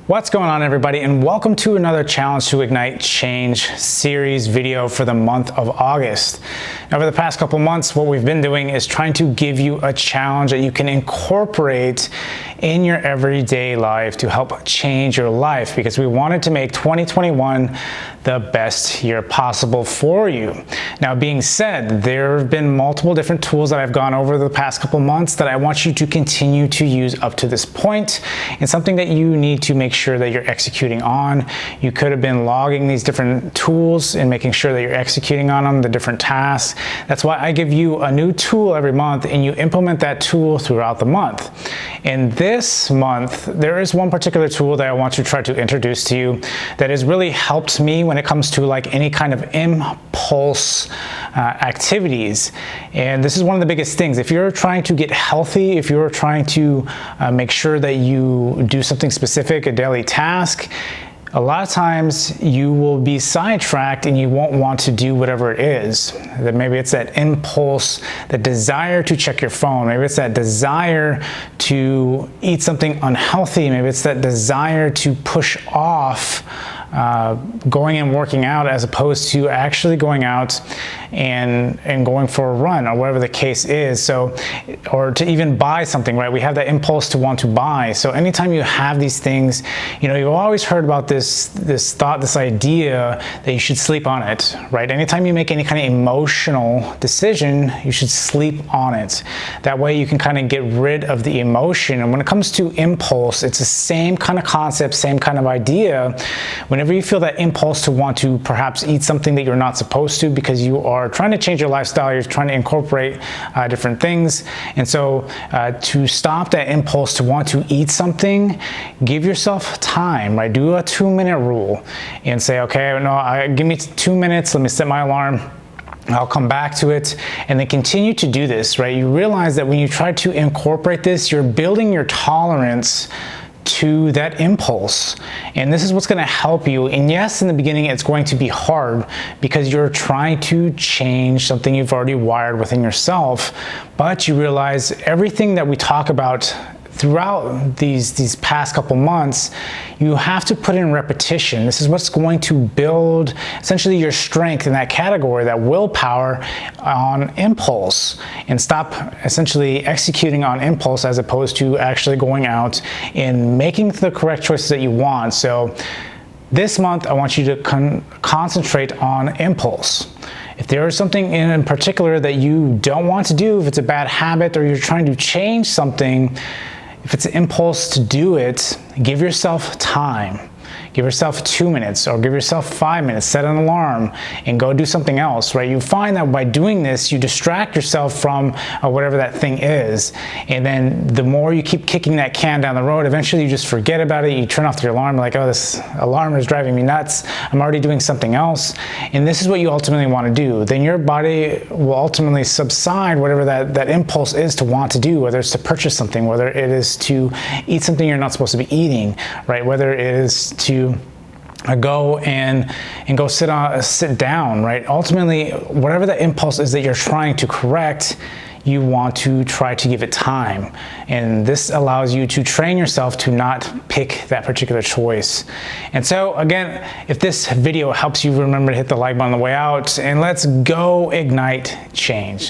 What's going on, everybody, and welcome to another Challenge to Ignite Change series video for the month of August. Now, over the past couple months, what we've been doing is trying to give you a challenge that you can incorporate in your everyday life to help change your life, because we wanted to make 2021 the best year possible for you. Now, being said, there have been multiple different tools that I've gone over the past couple months that I want you to continue to use up to this point, and something that you need to make sure that you're executing on. You could have been logging these different tools and making sure that you're executing on them, the different tasks. That's why I give you a new tool every month and you implement that tool throughout the month. And this month, there is one particular tool that I want to try to introduce to you that has really helped me when it comes to like any kind of impulse activities. And this is one of the biggest things. If you're trying to get healthy, if you're trying to make sure that you do something specific, a daily task, a lot of times you will be sidetracked and you won't want to do whatever it is. That maybe it's that impulse, the desire to check your phone. Maybe it's that desire to eat something unhealthy. Maybe it's that desire to push off going and working out as opposed to actually going out and going for a run or whatever the case is. So, or to even buy something, right? We have that impulse to want to buy. So anytime you have these things, you know, you've always heard about this thought, this idea that you should sleep on it, right? Anytime you make any kind of emotional decision, you should sleep on it. That way you can kind of get rid of the emotion. And when it comes to impulse, it's the same kind of concept, same kind of idea. Whenever you feel that impulse to want to perhaps eat something that you're not supposed to because you are trying to change your lifestyle, you're trying to incorporate different things. And so to stop that impulse to want to eat something, give yourself time, right? Do a 2-minute rule and say, okay, no, give me 2 minutes, let me set my alarm. I'll come back to it, and then continue to do this, right? You realize that when you try to incorporate this, you're building your tolerance to that impulse. And this is what's going to help you. And yes, in the beginning, it's going to be hard because you're trying to change something you've already wired within yourself. But you realize everything that we talk about throughout these past couple months, you have to put in repetition. This is what's going to build essentially your strength in that category, that willpower on impulse, and stop essentially executing on impulse as opposed to actually going out and making the correct choices that you want. So this month, I want you to concentrate on impulse. If there is something in particular that you don't want to do, if it's a bad habit or you're trying to change something, if it's an impulse to do it, give yourself time. Give yourself 2 minutes or give yourself 5 minutes, set an alarm and go do something else, right? You find that by doing this, you distract yourself from whatever that thing is. And then the more you keep kicking that can down the road, eventually you just forget about it. You turn off your alarm like, oh, this alarm is driving me nuts. I'm already doing something else. And this is what you ultimately want to do. Then your body will ultimately subside whatever that impulse is to want to do, whether it's to purchase something, whether it is to eat something you're not supposed to be eating, right? Whether it is to go and go sit down, right? Ultimately, whatever the impulse is that you're trying to correct, you want to try to give it time. And this allows you to train yourself to not pick that particular choice. And so again, if this video helps you, remember to hit the like button on the way out, and let's go ignite change.